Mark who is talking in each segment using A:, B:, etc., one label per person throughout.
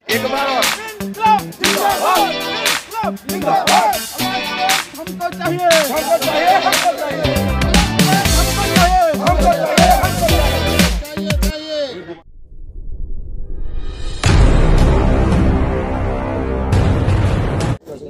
A: एक बार और। हमको चाहिए, हमको चाहिए, हमको चाहिए, हमको चाहिए, हमको चाहिए, हमको चाहिए।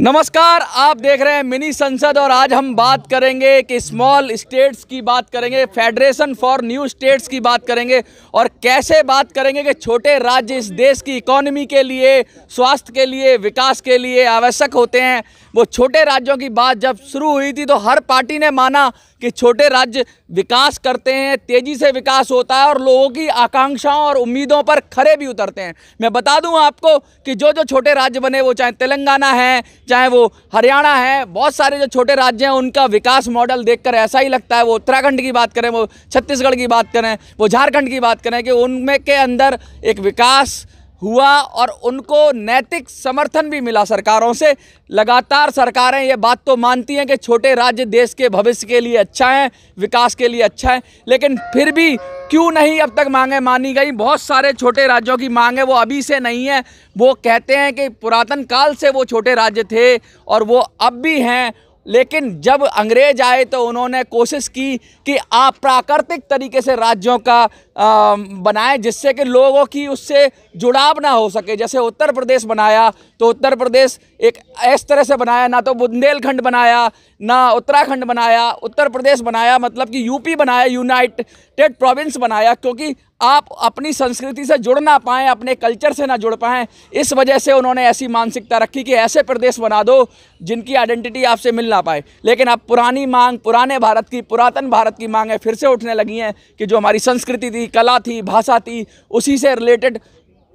B: नमस्कार, आप देख रहे हैं मिनी संसद और आज हम बात करेंगे कि स्मॉल स्टेट्स की बात करेंगे, फेडरेशन फॉर न्यू स्टेट्स की बात करेंगे और कैसे बात करेंगे कि छोटे राज्य इस देश की इकोनॉमी के लिए, स्वास्थ्य के लिए, विकास के लिए आवश्यक होते हैं। वो छोटे राज्यों की बात जब शुरू हुई थी तो हर पार्टी ने माना कि छोटे राज्य विकास करते हैं, तेज़ी से विकास होता है और लोगों की आकांक्षाओं और उम्मीदों पर खरे भी उतरते हैं। मैं बता दूं आपको कि जो जो छोटे राज्य बने, वो चाहे तेलंगाना है, चाहे वो हरियाणा है, बहुत सारे जो छोटे राज्य हैं उनका विकास मॉडल देखकर ऐसा ही लगता है, वो उत्तराखंड की बात करें, वो छत्तीसगढ़ की बात करें, वो झारखंड की बात करें, कि उनमें के अंदर एक विकास हुआ और उनको नैतिक समर्थन भी मिला सरकारों से। लगातार सरकारें ये बात तो मानती हैं कि छोटे राज्य देश के भविष्य के लिए अच्छा है, विकास के लिए अच्छा है, लेकिन फिर भी क्यों नहीं अब तक मांगें मानी गई। बहुत सारे छोटे राज्यों की मांगें वो अभी से नहीं है, वो कहते हैं कि पुरातन काल से वो छोटे राज्य थे और वो अब भी हैं। लेकिन जब अंग्रेज आए तो उन्होंने कोशिश की कि आप प्राकृतिक तरीके से राज्यों का बनाएं, जिससे कि लोगों की उससे जुड़ाव ना हो सके। जैसे उत्तर प्रदेश बनाया तो उत्तर प्रदेश एक इस तरह से बनाया, ना तो बुंदेलखंड बनाया, ना उत्तराखंड बनाया, उत्तर प्रदेश बनाया, मतलब कि यूपी बनाया, यूनाइटेड प्रोविंस बनाया, क्योंकि आप अपनी संस्कृति से जुड़ ना पाएँ, अपने कल्चर से ना जुड़ पाएँ। इस वजह से उन्होंने ऐसी मानसिकता रखी कि ऐसे प्रदेश बना दो जिनकी आइडेंटिटी आपसे मिल ना पाए। लेकिन अब पुरानी मांग, पुराने भारत की, पुरातन भारत की मांगें फिर से उठने लगी हैं कि जो हमारी संस्कृति थी, कला थी, भाषा थी, उसी से रिलेटेड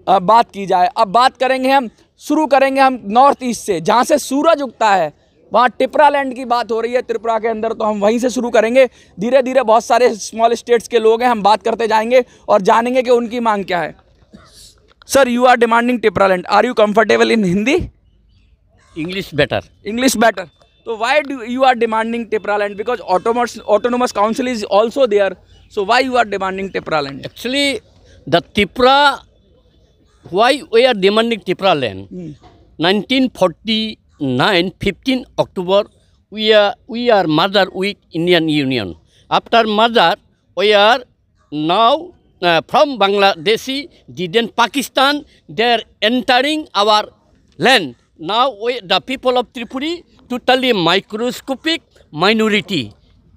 B: बात की जाए। अब बात करेंगे हम, शुरू करेंगे हम नॉर्थ ईस्ट से, जहाँ से सूरज उगता है। वहाँ टिपरा लैंड की बात हो रही है त्रिपुरा के अंदर, तो हम वहीं से शुरू करेंगे। धीरे धीरे बहुत सारे स्मॉल स्टेट्स के लोग हैं, हम बात करते जाएंगे और जानेंगे कि उनकी मांग क्या है। Sir, you are demanding Tipra land, are you comfortable in Hindi?
C: English better.
B: English better. So why do you are demanding Tipra land? Because autonomous council is also there. So why you are demanding Tipra land?
C: Actually, the Tipra, why we are demanding Tipra land? 1949, 15 October, we are merged with Indian Union. After merger, we are now from Bangladeshi, then Pakistan, they are entering our land. Now the people of Tripura totally microscopic minority.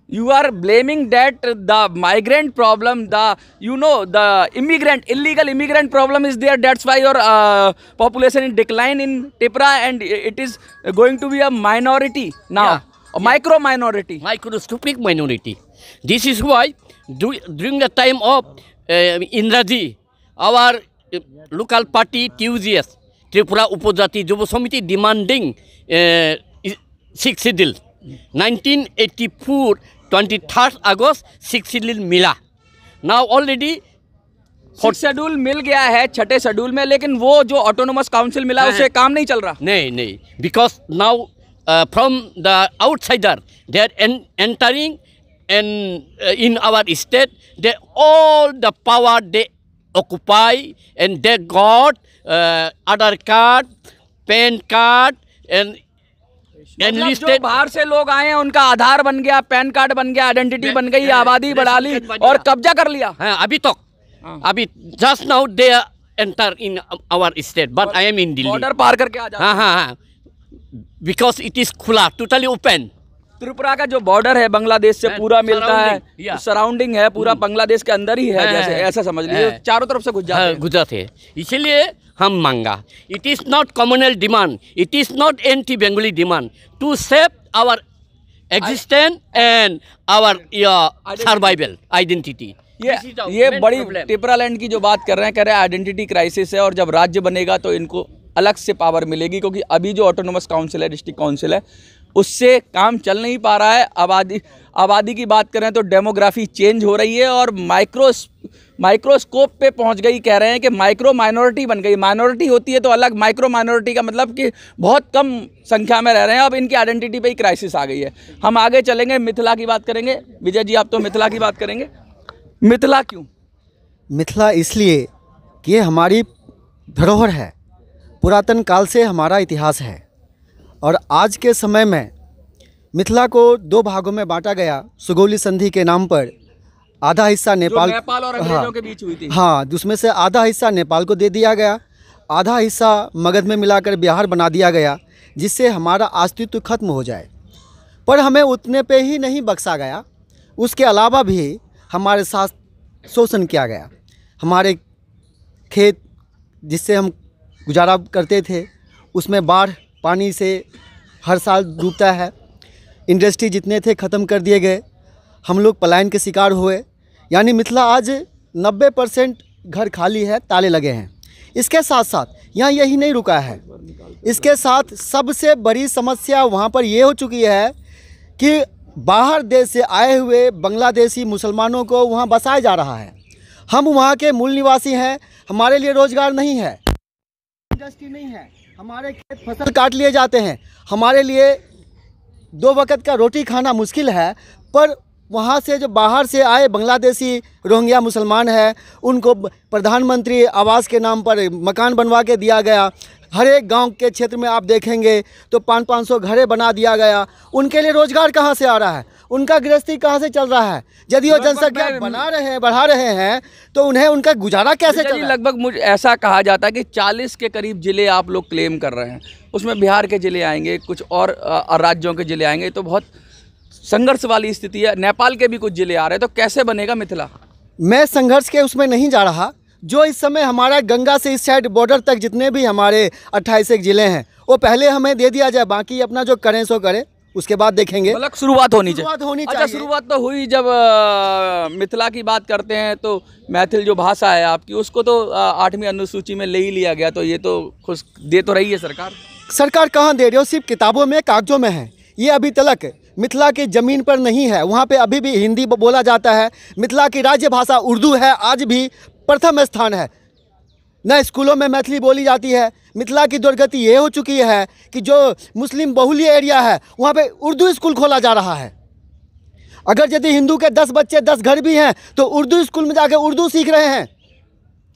B: You are blaming that the migrant problem, the illegal immigrant problem is there. That's why your population is decline in Tipra, and it is going to be a minority now,
C: Yeah.
B: A micro minority.
C: Microscopic minority. This is why during the time of Indraji, our local party TUGS, Tripura Upojati Jubo Samiti, demanding 6 schedule. 1984, 23rd August, 6 schedule मिला. Now already
B: 6 schedule मिल गया है 6ठे schedule में, लेकिन वो जो autonomous council मिला उसे काम नहीं चल रहा।
C: नहीं, because now from the outsider they are entering and in our state, they all the power they occupy and they got Aadhaar card, PAN card and
B: मतलब जो बाहर से लोग आए हैं उनका आधार बन गया, पैन कार्ड बन गया, आइडेंटिटी बन गई, आबादी बढ़ा ली और कब्जा कर लिया।
C: हाँ, अभी just now they enter in our state, but I am in Delhi.
B: Border पार करके आ जाते हैं।
C: हाँ, because it is खुला, totally open.
B: त्रिपुरा का जो बॉर्डर है बांग्लादेश से पूरा मिलता है, सराउंडिंग है, पूरा बांग्लादेश के अंदर ही है, जैसे ऐसा समझ लीजिए, चारों तरफ से
C: गुजरात है। इसलिए हम मांगा, it is not communal demand, it is not anti Bengali demand, to save our existence and our survival identity.
B: ये बड़ी टिपरा लैंड की जो बात कर रहे हैं, कह रहे हैं आइडेंटिटी क्राइसिस है और जब राज्य बनेगा तो इनको अलग से पावर मिलेगी, क्योंकि अभी जो ऑटोनोमस काउंसिल है, डिस्ट्रिक्ट काउंसिल है, उससे काम चल नहीं पा रहा है। आबादी की बात करें तो डेमोग्राफी चेंज हो रही है और माइक्रोस्कोप पे पहुंच गई। कह रहे हैं कि माइक्रो माइनॉरिटी बन गई। माइनॉरिटी होती है तो अलग, माइक्रो माइनॉरिटी का मतलब कि बहुत कम संख्या में रह रहे हैं। अब इनकी आइडेंटिटी पे ही क्राइसिस आ गई है। हम आगे चलेंगे, मिथिला की बात करेंगे। विजय जी, आप तो मिथिला की बात करेंगे। मिथिला क्यों?
D: मिथिला इसलिए कि ये हमारी धरोहर है पुरातन काल से हमारा इतिहास है और आज के समय में मिथिला को 2 भागों में बांटा गया। सुगौली संधि के नाम पर आधा हिस्सा नेपाल
B: और अंग्रेजों के बीच हुई थी।
D: हाँ, उसमें से आधा हिस्सा नेपाल को दे दिया गया, आधा हिस्सा मगध में मिलाकर बिहार बना दिया गया, जिससे हमारा अस्तित्व खत्म हो जाए। पर हमें उतने पे ही नहीं बख्शा गया, उसके अलावा भी हमारे साथ शोषण किया गया। हमारे खेत जिससे हम गुजारा करते थे उसमें बाढ़ पानी से हर साल डूबता है। इंडस्ट्री जितने थे ख़त्म कर दिए गए, हम लोग पलायन के शिकार हुए। यानी मिथिला आज 90% घर खाली है, ताले लगे हैं। इसके साथ साथ यहाँ यही नहीं रुका है, इसके साथ सबसे बड़ी समस्या वहाँ पर ये हो चुकी है कि बाहर देश से आए हुए बांग्लादेशी मुसलमानों को वहाँ बसाया जा रहा है। हम वहाँ के मूल निवासी हैं, हमारे लिए रोज़गार नहीं है, इंडस्ट्री नहीं है, हमारे खेत फसल काट लिए जाते हैं, हमारे लिए 2 वक्त का रोटी खाना मुश्किल है। पर वहाँ से जो बाहर से आए बांग्लादेशी रोहिंग्या मुसलमान हैं, उनको प्रधानमंत्री आवास के नाम पर मकान बनवा के दिया गया। हर एक गांव के क्षेत्र में आप देखेंगे तो 500-500 घरें बना दिया गया। उनके लिए रोज़गार कहाँ से आ रहा है, उनका गृहस्थी कहाँ से चल रहा है? यदि वो जनसंख्या बढ़ा रहे हैं तो उन्हें उनका गुजारा कैसे चल रहा है?
B: लगभग मुझे ऐसा कहा जाता है कि 40 के करीब ज़िले आप लोग क्लेम कर रहे हैं, उसमें बिहार के ज़िले आएंगे, कुछ और राज्यों के ज़िले आएंगे, तो बहुत संघर्ष वाली स्थिति है। नेपाल के भी कुछ ज़िले आ रहे हैं, तो कैसे बनेगा मिथिला?
D: मैं संघर्ष के उसमें नहीं जा रहा। जो इस समय हमारा गंगा से इस साइड बॉर्डर तक जितने भी हमारे 28 ज़िले हैं वो पहले हमें दे दिया जाए, बाकी अपना जो करें सो करें, उसके बाद देखेंगे।
B: मतलब शुरुआत होनी चाहिए।
D: अच्छा,
B: शुरुआत तो हुई। जब मिथिला की बात करते हैं तो मैथिल जो भाषा है आपकी, उसको तो 8वीं अनुसूची में ले ही लिया गया, तो ये तो खुश दे तो रही है सरकार।
D: सरकार कहाँ दे रही हो, सिर्फ किताबों में कागजों में है। ये अभी तक मिथिला की ज़मीन पर नहीं है, वहाँ पे अभी भी हिंदी बोला जाता है। मिथिला की राज्य भाषा उर्दू है, आज भी प्रथम स्थान है। न स्कूलों में मैथिली बोली जाती है। मिथिला की दुर्गति ये हो चुकी है कि जो मुस्लिम बहुल्य एरिया है वहाँ पे उर्दू स्कूल खोला जा रहा है। अगर यदि हिंदू के 10 बच्चे 10 घर भी हैं तो उर्दू स्कूल में जाके उर्दू सीख रहे हैं,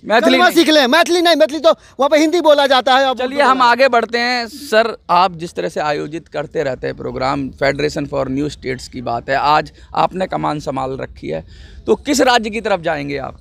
D: मैथिली सीख लें। मैथिली नहीं, मैथिली तो वहाँ पे हिंदी बोला जाता है।
B: चलिए हम आगे बढ़ते हैं। सर, आप जिस तरह से आयोजित करते रहते हैं programme, federation for new states की बात है, आज आपने कमान संभाल रखी है, तो किस राज्य की तरफ जाएंगे आप?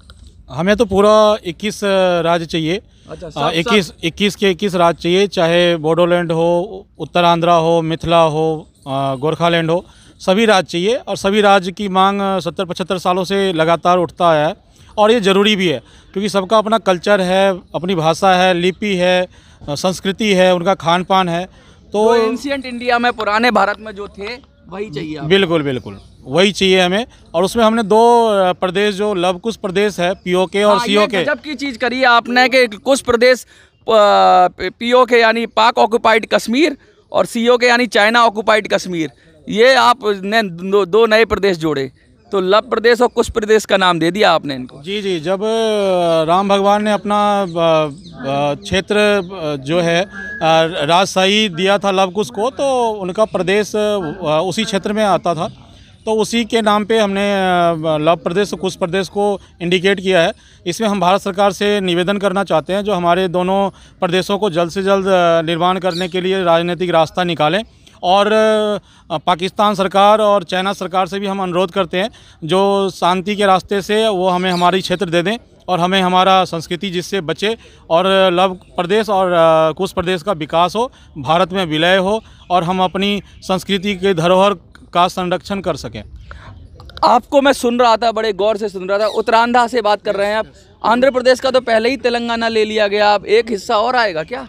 E: हमें तो पूरा 21 राज्य चाहिए।
B: अच्छा,
E: 21 के 21 राज्य चाहिए, चाहे बोडोलैंड हो, उत्तरांध्र हो, मिथिला हो, गोरखालैंड हो, सभी राज्य चाहिए। और सभी राज्य की मांग 70-75 सालों से लगातार उठता है और ये ज़रूरी भी है, क्योंकि सबका अपना कल्चर है, अपनी भाषा है, लिपि है, संस्कृति है, उनका खान पान है। तो
B: एंशिएंट इंडिया में, पुराने भारत में जो थे वही चाहिए आपको?
E: बिल्कुल बिल्कुल वही चाहिए हमें। और उसमें हमने 2 प्रदेश, जो लवकुश प्रदेश है पीओके और सीओके,
B: गजब की चीज़ करी है आपने कि कुछ प्रदेश पीओके यानी पाक ऑक्युपाइड कश्मीर और सीओके यानी चाइना ऑक्युपाइड कश्मीर, ये आपने 2 नए प्रदेश जोड़े। तो लव प्रदेश और कुश प्रदेश का नाम दे दिया आपने इनको?
E: जी जी। जब राम भगवान ने अपना क्षेत्र जो है राजशाही दिया था लव कुश को, तो उनका प्रदेश उसी क्षेत्र में आता था, तो उसी के नाम पे हमने लव प्रदेश और कुश प्रदेश को इंडिकेट किया है। इसमें हम भारत सरकार से निवेदन करना चाहते हैं जो हमारे दोनों प्रदेशों को जल्द से जल्द निर्माण करने के लिए राजनीतिक रास्ता निकालें। और पाकिस्तान सरकार और चाइना सरकार से भी हम अनुरोध करते हैं जो शांति के रास्ते से वो हमें हमारी क्षेत्र दे दें और हमें हमारा संस्कृति जिससे बचे और लव प्रदेश और कुश प्रदेश का विकास हो, भारत में विलय हो और हम अपनी संस्कृति के धरोहर का संरक्षण कर सकें।
B: आपको मैं सुन रहा था, बड़े गौर से सुन रहा था। उत्तरांध्र से बात कर रहे हैं आप। आंध्र प्रदेश का तो पहले ही तेलंगाना ले लिया गया, अब एक हिस्सा और आएगा क्या?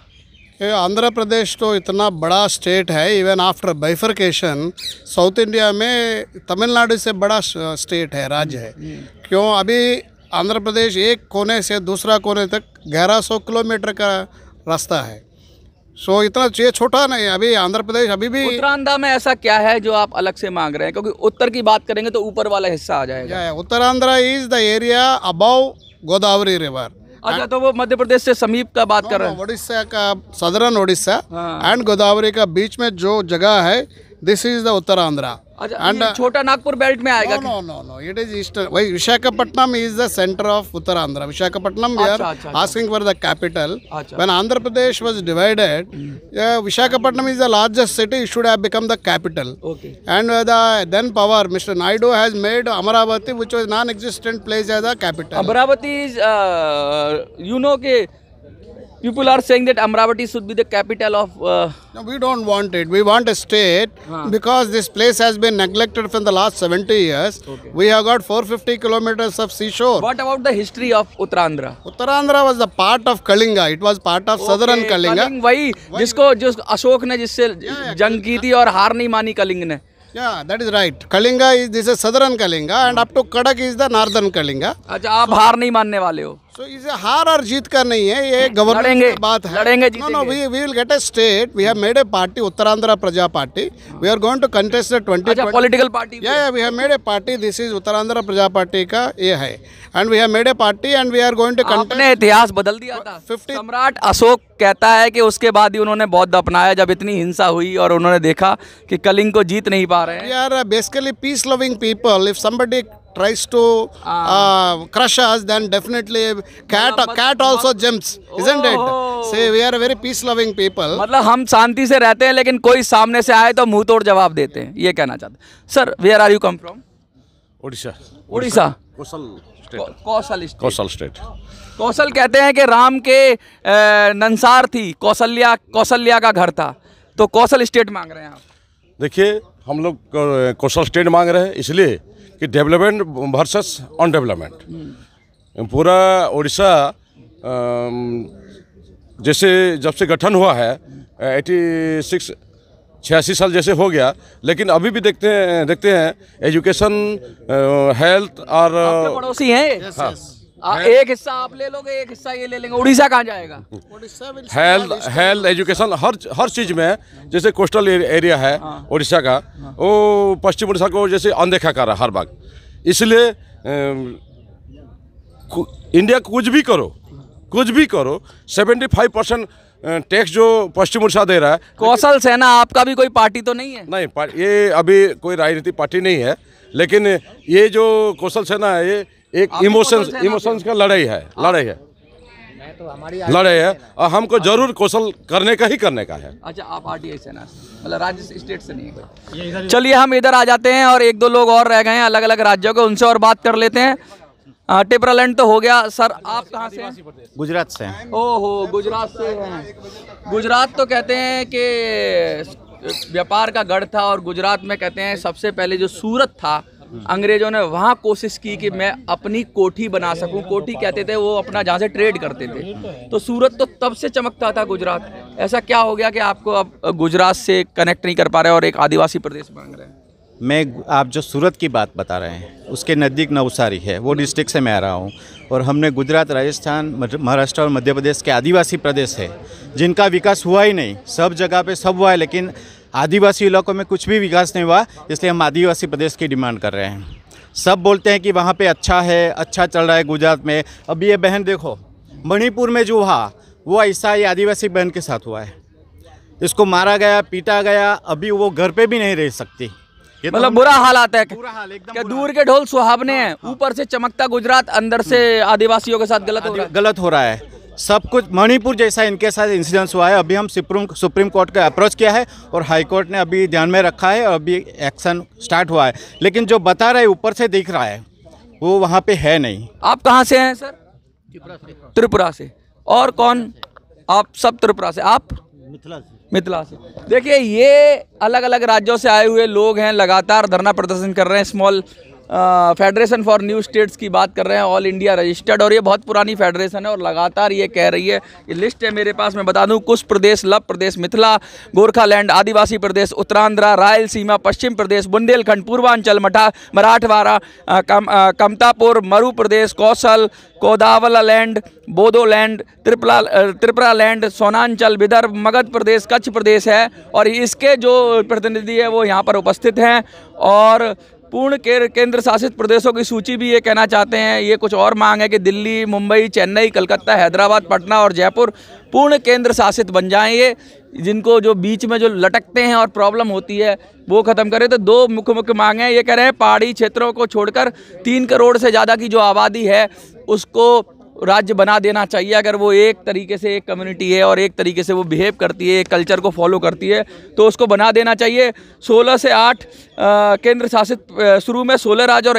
A: आंध्र प्रदेश तो इतना बड़ा स्टेट है, even after bifurcation south India में तमिलनाडु से बड़ा स्टेट है, राज्य है। क्यों? अभी आंध्र प्रदेश एक कोने से दूसरा कोने तक 1100 किलोमीटर का रास्ता है। सो इतना ये छोटा नहीं, अभी आंध्र प्रदेश अभी भी।
B: उत्तरांध्र में ऐसा क्या है जो आप अलग से मांग रहे हैं? क्योंकि उत्तर की बात करेंगे तो ऊपर वाला हिस्सा आ जाएगा।
A: Uttarandhra is the area above Godavari river.
B: अच्छा, तो वो मध्य प्रदेश से समीप का बात कर रहे हैं?
A: उड़ीसा का, सदर्न उड़ीसा एंड गोदावरी का बीच में जो जगह है, दिस इज द उत्तरांध्र।
B: अच्छा,
A: And
B: ये छोटा नागपुर बेल्ट में आएगा?
A: no. It is eastern. Why Visakhapatnam is the center of Uttarandhra. Visakhapatnam, we are asking for the capital. When Andhra Pradesh was divided, Visakhapatnam is the largest city. It should have become the capital.
B: Okay.
A: And the then power, Mr. Naidu has made Amaravati, which was non-existent place, as a capital.
B: Amaravati is, you know, कि people are saying that Amaravati should be the capital of.
A: No, we don't want it. We want a state because this place has been neglected from the last 70 years. We have got 450 kilometers of seashore.
B: What about the history of Uttarandhra?
A: Uttarandhra was the part of Kalinga. It was part of southern Kalinga.
B: Kalinga वही जिसको अशोक ने जिससे जंग की थी और हार नहीं मानी कलिंग ने.
A: Yeah, that is right. Kalinga is this is southern Kalinga and up to Kadak is the northern Kalinga.
B: अच्छा, आप हार नहीं मानने वाले हो?
A: So इसे हार और जीत का नहीं है, ये गवर्नमेंट की बात है.
B: लड़ेंगे,
A: No, we will get a state. We have made a party, Uttarandhra Praja Party. We are going to contest the 2020.
B: अच्छा, political party.
A: Yeah, we have made a party. This is Uttarandhra Praja Party का ये है. And we have made a party and we are going to contest.
B: आपने इतिहास बदल दिया था.
A: 50
B: सम्राट अशोक कहता है कि उसके बाद ही उन्होंने बौद्ध अपनाया जब इतनी हिंसा हुई और उन्होंने देखा कि कलिंग को जीत नहीं पा रहे हैं.
A: We are basically peace-loving people. If somebody tries to crush us, then definitely cat also jumps, isn't it? Say we are a very peace-loving people.
B: मतलब हम शांति से रहते हैं लेकिन कोई सामने से आए तो मुंह तोड़ जवाब देते हैं, ये कहना चाहते हैं. Sir, where are you come from?
F: Orissa.
B: Orissa.
F: Kaushal state.
B: Kaushal कहते हैं कि राम के नंसार थी, कौशल्या का घर था, तो कौशल स्टेट मांग रहे हैं आप.
F: देखिए, हम लोग कौशल स्टेट मांग रहे हैं इसलिए कि डेवलपमेंट वर्सेस अनडेवलपमेंट. पूरा उड़ीसा जैसे जब से गठन हुआ है 86 साल जैसे हो गया, लेकिन अभी भी देखते हैं एजुकेशन, हेल्थ और
B: पड़ोसी हैं. एक हिस्सा आप ले लोगे, एक हिस्सा ये ले लेंगे. उड़ीसा कहाँ जाएगा?
F: हेल्थ एजुकेशन हर चीज़ में, जैसे कोस्टल एरिया है उड़ीसा का, वो पश्चिम उड़ीसा को जैसे अनदेखा कर रहा है हर बार. इसलिए इंडिया कुछ भी करो 75% टैक्स जो पश्चिम उड़ीसा दे रहा है.
B: कौशल सेना आपका भी कोई पार्टी तो नहीं है? नहीं,
F: ये अभी कोई राजनीतिक पार्टी नहीं है, लेकिन ये जो कौशल सेना है ये एक इमोशंस का लड़ाई है. और हमको जरूर कौशल करने का है.
B: अच्छा, आप आरटीआई सेना से, मतलब राज्य स्टेट से नहीं है कोई. चलिए हम इधर आ जाते हैं और एक दो लोग और रह गए हैं अलग अलग राज्यों के, उनसे और बात कर लेते हैं. टिपरालैंड तो हो गया. सर, आप कहाँ से हैं?
G: गुजरात से हैं.
B: ओहो, गुजरात से हैं. गुजरात तो कहते हैं कि व्यापार का गढ़ था और गुजरात में कहते हैं सबसे पहले जो सूरत था, अंग्रेजों ने वहाँ कोशिश की कि मैं अपनी कोठी बना सकूं. कोठी कहते थे वो अपना जहाँ से ट्रेड करते थे. तो सूरत तो तब से चमकता था गुजरात. ऐसा क्या हो गया कि आपको अब गुजरात से कनेक्ट नहीं कर पा रहे और एक आदिवासी प्रदेश मांग रहे हैं?
G: आप जो सूरत की बात बता रहे हैं उसके नज़दीक नवसारी है, वो डिस्ट्रिक्ट से मैं आ रहा हूँ. और हमने गुजरात, राजस्थान, महाराष्ट्र और मध्य प्रदेश के आदिवासी प्रदेश है जिनका विकास हुआ ही नहीं. सब जगह पे सब हुआ है लेकिन आदिवासी इलाकों में कुछ भी विकास नहीं हुआ. इसलिए हम आदिवासी प्रदेश की डिमांड कर रहे हैं. सब बोलते हैं कि वहाँ पे अच्छा चल रहा है गुजरात में. अब ये बहन देखो, मणिपुर में जो हुआ वो ऐसा ये आदिवासी बहन के साथ हुआ है. इसको मारा गया, पीटा गया, अभी वो घर पे भी नहीं रह सकती.
B: मतलब बुरा हाल आता है. क्या दूर के ढोल सुहावने हैं, ऊपर से चमकता गुजरात, अंदर से आदिवासियों के साथ गलत हो रहा है.
G: सब कुछ मणिपुर जैसा इनके साथ इंसिडेंस हुआ है. अभी हम सुप्रीम कोर्ट का अप्रोच किया है और हाई कोर्ट ने अभी ध्यान में रखा है और अभी एक्शन स्टार्ट हुआ है. लेकिन जो बता रहे ऊपर से दिख रहा है वो वहाँ पे है नहीं.
B: आप कहाँ से हैं सर? त्रिपुरा से. और कौन? आप सब त्रिपुरा से. आप? मिथिला से. देखिए, ये अलग अलग राज्यों से आए हुए लोग हैं, लगातार धरना प्रदर्शन कर रहे हैं. Small federation for new states की बात कर रहे हैं, ऑल इंडिया रजिस्टर्ड, और ये बहुत पुरानी फेडरेशन है और लगातार ये कह रही है. ये लिस्ट है मेरे पास, मैं बता दूं. कुछ प्रदेश, लव प्रदेश, मिथिला, गोरखालैंड, आदिवासी प्रदेश, उत्तरांध्र, रायलसीमा, पश्चिम प्रदेश, बुंदेलखंड, पूर्वांचल, मराठवाड़ा, कमतापुर, मरु प्रदेश, कौशल, कोदावलालैंड, बोडोलैंड, त्रिपुरालैंड, सोनांचल, विदर्भ, मगध प्रदेश, कच्छ प्रदेश है. और इसके जो प्रतिनिधि है वो यहाँ पर उपस्थित हैं. और पूर्ण केंद्र शासित प्रदेशों की सूची भी ये कहना चाहते हैं. ये कुछ और मांग है कि दिल्ली, मुंबई, चेन्नई, कलकत्ता, हैदराबाद, पटना और जयपुर पूर्ण केंद्र शासित बन जाएं ये, जिनको जो बीच में जो लटकते हैं और प्रॉब्लम होती है वो ख़त्म करें। तो दो मुख्य मांगे हैं। ये कह रहे हैं पहाड़ी क्षेत्रों को छोड़कर 3 करोड़ से ज़्यादा की जो आबादी है उसको राज्य बना देना चाहिए। अगर वो एक तरीके से एक कम्युनिटी है और एक तरीके से वो बिहेव करती है, एक कल्चर को फॉलो करती है, तो उसको बना देना चाहिए। 16 से 8 केंद्र शासित, शुरू में 16 राज्य और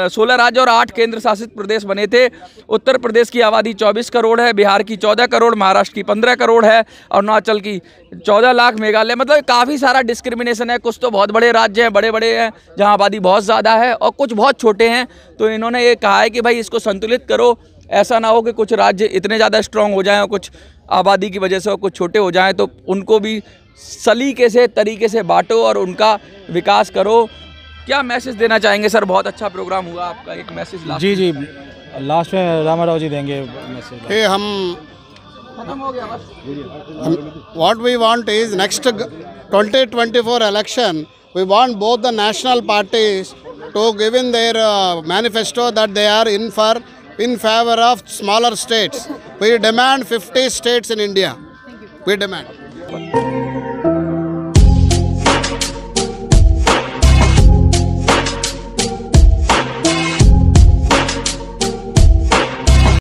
B: 16 राज्य और 8 केंद्र शासित प्रदेश बने थे। उत्तर प्रदेश की आबादी 24 करोड़ है, बिहार की 14 करोड़, महाराष्ट्र की 15 करोड़ है, अरुणाचल की 14 लाख, मेघालय, मतलब काफ़ी सारा डिस्क्रिमिनेशन है। कुछ तो बहुत बड़े राज्य हैं, बड़े बड़े हैं जहाँ आबादी बहुत ज़्यादा है, और कुछ बहुत छोटे हैं। तो इन्होंने ये कहा है कि भाई इसको संतुलित करो, ऐसा ना हो कि कुछ राज्य इतने ज़्यादा स्ट्रांग हो जाएं और कुछ आबादी की वजह से और कुछ छोटे हो जाएं। तो उनको भी सलीके से तरीके से बांटो और उनका विकास करो। क्या मैसेज देना चाहेंगे सर? बहुत अच्छा प्रोग्राम हुआ आपका, एक मैसेज लास्ट।
E: जी लास्ट में रामाराव जी देंगे मैसेज।
A: ये हम
B: खत्म हो गया बस।
A: what we want is next 2024 election, we want both the national parties to give in their manifesto that they are in favor of smaller states. We demand 50 states in India. We demand.